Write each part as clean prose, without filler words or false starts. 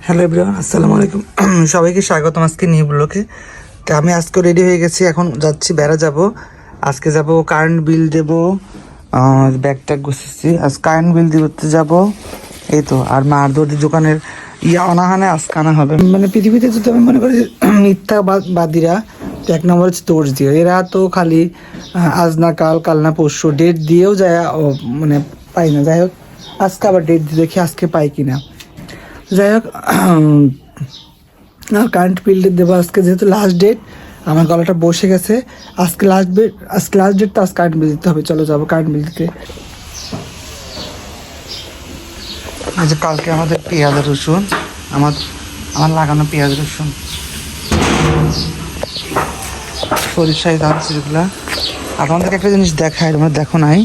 Hello everyone, আসসালামু আলাইকুম। সবাইকে স্বাগতম আজকে নিউ ব্লগে। তো আমি আজকে রেডি হয়ে গেছি, এখন যাচ্ছি বেড়া যাব। আজকে যাব কারেন্ট বিল দেবো, ব্যাগ ট্যাগ গুছিয়েছি, আজ কারেন্ট বিল দিতে যাব। এই তো, আর মার দোকানের অনাহানে আজকে আনা হবে। মানে পৃথিবীতে যদি আমি মনে করি মিথ্যাবাদীরা, তো এক নম্বর হচ্ছে দর্জি। এরা তো খালি আজ না কাল, কাল না পরশু ডেট দিয়েও যায়, মানে পাই না। যাই হোক, আজকে আবার ডেট দিয়ে দেখি আজকে পাই কিনা। যাই হোক, কারেন্ট বিল দেবো আজকে, যেহেতু লাস্ট ডেট। আমার গলাটা বসে গেছে। আজকে লাস্ট ডেট, তো আজ কারেন্ট বিল দিতে হবে। চলো যাবো কারেন্ট বিল দিতে। যে কালকে আমাদের পেঁয়াজ রসুন, আমার লাগানো পেঁয়াজ রসুন, সরিষায় যাচ্ছে যেগুলা। আপনাদেরকে একটা জিনিস দেখায়, তোমরা দেখো নাই।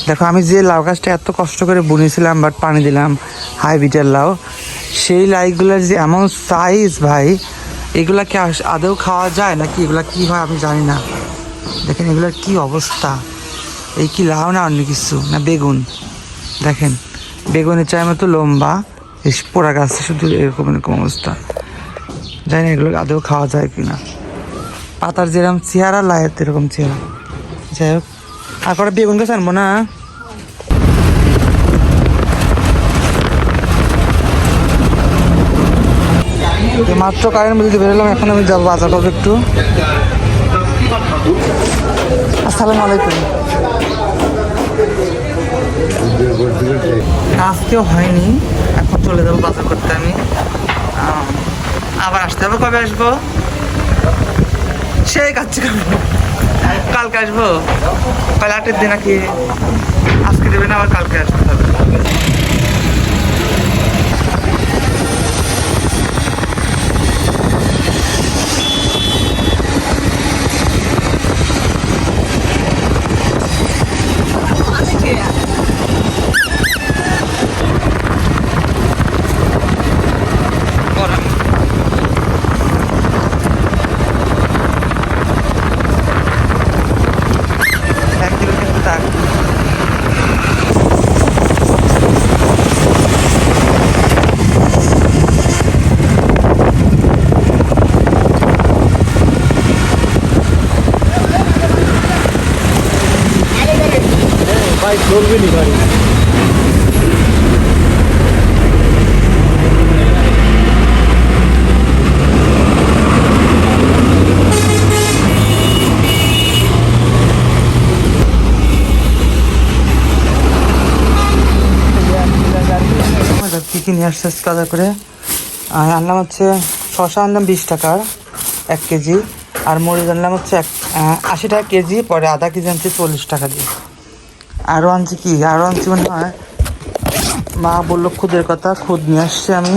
দেখো, আমি যে লাউ গাছটা এত কষ্ট করে বুনেছিলাম, বাট পানি দিলাম, হাইব্রিডের লাউ, সেই লাউগুলোর যে এমন সাইজ ভাই, এগুলা কি আদৌ খাওয়া যায় নাকি? এগুলা কি হয় আমি জানি না। দেখেন এগুলোর কি অবস্থা। এই কি লাউ না অন্য কিছু না বেগুন? দেখেন বেগুনের চাই মতো লম্বা, এই পোড়া গাছে শুধু এরকম এরকম অবস্থা। জানি না এগুলো আদৌ খাওয়া যায় কিনা। পাতার যেরকম চেহারা, লায়ের এরকম চেহারা। যাই হোক, আর কটা বেগুন গাছ আনবো না? মাত্র কারেন্ট বিল দিয়ে বেরোলাম, এখন আমি যাবো বাজার করবো একটু। আসসালামু আলাইকুম। আজকেও হয়নি, এখন চলে যাবো বাজার করতে আমি। আবার আসতে হবে। কবে আসবো? সেই কাছে কালকে আসবো। কাল 8-এর দিন নাকি? আজকে দেবে না, আবার কালকে আসতে হবে। ভাই চলবে নি গাড়ি। কী নিয়ে আসছে কাদা করে। আনলাম হচ্ছে শশা, আনলাম 20 টাকার 1 কেজি। আর মরিচ আনলাম হচ্ছে 80 টাকা কেজি। পরে আধা কেজি আনছি 40 টাকা দিয়ে। আরও আনছি মনে হয়, মা বললো খুদের কথা, খুদ নিয়ে আসছে আমি।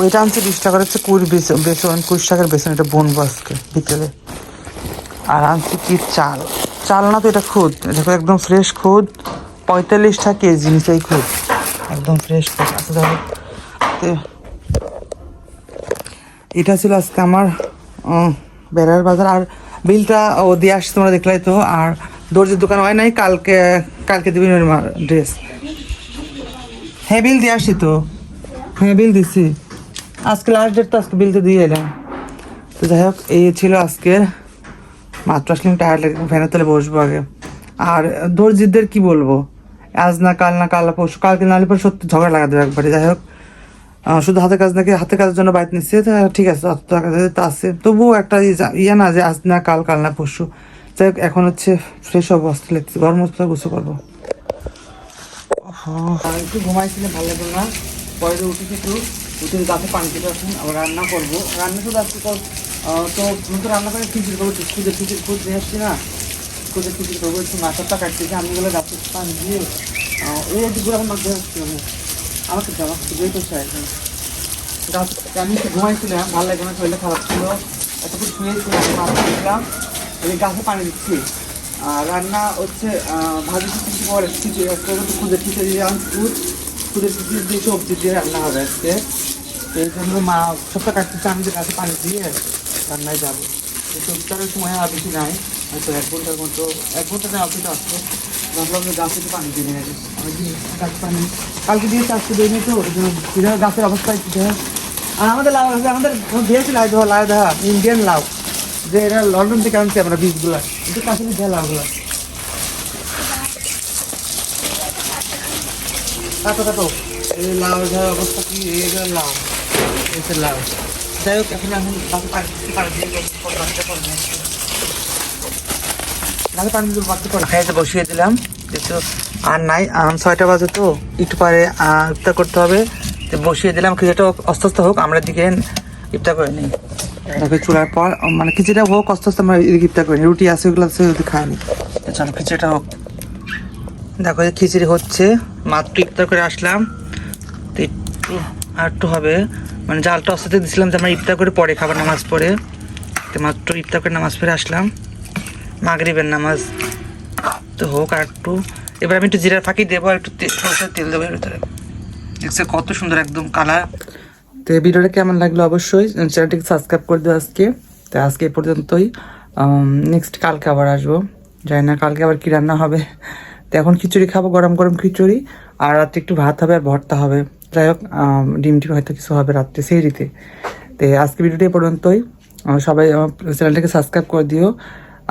এটা আনছি 20 টাকার হচ্ছে বেসন, 21 টাকার বেসন, এটা বনবো আজকে বিকেলে। আর আনছি কি চাল না তো, এটা খুদ। দেখো একদম ফ্রেশ খুদ, 45 টাকা কেজি নিচে এই খুদ, একদম ফ্রেশ খুদ। আচ্ছা দেখো, তো এটা ছিল আজকে আমার বেড়ার বাজার। আর বিলটা দিয়ে আসছে, তোমরা দেখলাই তো। আর দর্জির দোকান হয় নাই, কালকে দিবি ড্রেস। হ্যাঁ বিল দিয়ে আসছি তো, হ্যাঁ বিল দিছি। আজকে লাস্ট ডেট তো, আজকে বিল তো দিয়ে এলাম। তো যাই হোক, এই ছিল আজকের। মাত্র আসলে টায়ার্ড লাগে, ফ্যানের তলে বসবো আগে। আর দর্জিদের কি বলবো, আজ না কাল না কাল পরশু, কালকে নালে পরে সত্যি ঝগড়া লাগা দেবে একবারে। যাই হোক, শুধু হাতের কাজ নাকি, হাতের কাজের জন্য বাইক নিচ্ছে, ঠিক আছে, অত টাকা তো আছে, তবুও একটা ইয়ে না যে আজ না কাল, কাল না পরশু। যাই হোক, এখন হচ্ছে ফ্রেশ অবস্থা লাগছে, গরম অবস্থা গুছো করবো। একটু ঘুমাইছিলাম, ভালো লাগলো না। পরে উঠে গাছে পানি দিতে আসুন, আবার রান্না করবো। রান্না শুধু আজকে তো নতুন রান্না করে খিচুড়ি করবো। খুঁজ নিয়ে আসছি না, খিচুড়ি করবো। একটু মাথাটা কাটতেছি, আমি গুলো গাছের পানি দিয়ে এই একটু এখন মাছ ধরে আসছি। আমাকে জামা খুঁজেই করছে এখন। আমি একটু ঘুমাইছিলাম, ভালো লাগে না, শরীরটা খারাপ ছিল, এতটুকু শুয়েছিলাম, মাছ দিয়েছিলাম, এই গাছে পানি দিচ্ছি। আর রান্না হচ্ছে ভাজি কিছু পরে খুদের খিচুড়ি দিয়ে খুদের খিচুড়ি দিয়ে সবজি দিয়ে রান্না হবে আজকে। এই জন্য মা সবটা কাটতেছে, আমি যে গাছে পানি দিয়ে রান্নায় যাবো। এই সবটার সময় আর বেশি নাই, হয়তো 1 ঘন্টার মতো, 1 ঘন্টা নেওয়া অফিসে আসতো। ভাবলাম যে গাছে একটু পানি দিয়ে নিয়ে গাছ পানি কালকে দিয়েছে আজকে দিইনি তো ওই জন্য কিভাবে গাছের অবস্থা একটু আর আমাদের লাউ আছে আমাদের দিয়েছি লাউ দেখা ইন্ডিয়ান লাউ যে এটা লন্ডন থেকে আনছি আমরা বীজগুলো একটু কাছে দেওয়া লাউগুলো কাটো এই লাউ দেওয়ার অবস্থা কি এই লাউ এই লাউ যাই হোক এখন আমি খাইতে বসিয়ে দিলাম একটু আর নাই 6টা বাজে তো একটু পরে ইফতার করতে হবে তো বসিয়ে দিলাম কিছুটা আস্তে আস্তে হোক আমরা দিকে ইফতার করে নিই তারপরে চুলার পর মানে কিছুটা হোক আস্তে আস্তে আমরা এদিকে ইফতার করে নিই রুটি আছে ওগুলো আছে যদি খাইনি চলো খিচুড়িটা হোক দেখো খিচুড়ি হচ্ছে মাত্র ইফতার করে আসলাম তো একটু হবে মানে জালটা আস্তে দিছিলাম যে আমরা ইফতার করে পরে খাবার নামাজ পড়ে তো মাত্র ইফতার করে নামাজ পড়ে আসলাম মাগরিবের নামাজ তো হোক আর একটু এবার আমি একটু জিরার ফাঁকি দেবো আর একটু সরষের তেল দেবো এর ভিতরে দেখছে কত সুন্দর একদম কালার তো এই ভিডিওটা কেমন লাগলো অবশ্যই চ্যানেলটিকে সাবস্ক্রাইব করে দিও আজকে তো আজকে এই পর্যন্তই নেক্সট কালকে আবার আসবো জানি না কালকে আবার কী রান্না হবে তো এখন খিচুড়ি খাবো গরম গরম খিচুড়ি আর রাত্রে একটু ভাত হবে আর ভর্তা হবে যাই হোক ডিম হয়তো কিছু হবে রাত্রে সেই রীতে তো আজকে ভিডিওটি পর্যন্তই সবাই আমার চ্যানেলটাকে সাবস্ক্রাইব করে দিও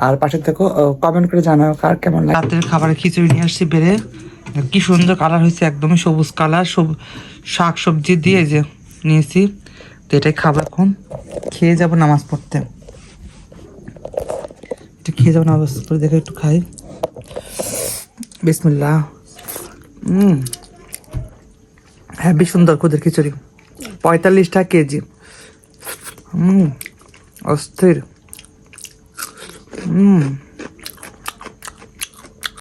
আর পাশে থেকো কমেন্ট করে জানাও কার কেমন লাগে রাতের খাবারের খিচুড়ি নিয়ে আসছি বেড়ে কি সুন্দর কালার হয়েছে একদমই সবুজ কালার শাক সবজি দিয়ে যে নিয়েছি তো এটাই খাবো এখন খেয়ে যাবো নামাজ পড়তে এটা খেয়ে যাবো নামাজ পড়ে দেখে একটু খাই বিসমিল্লাহ হ্যাঁ সুন্দর খুদের খিচুড়ি 45 টাকা কেজি অস্থির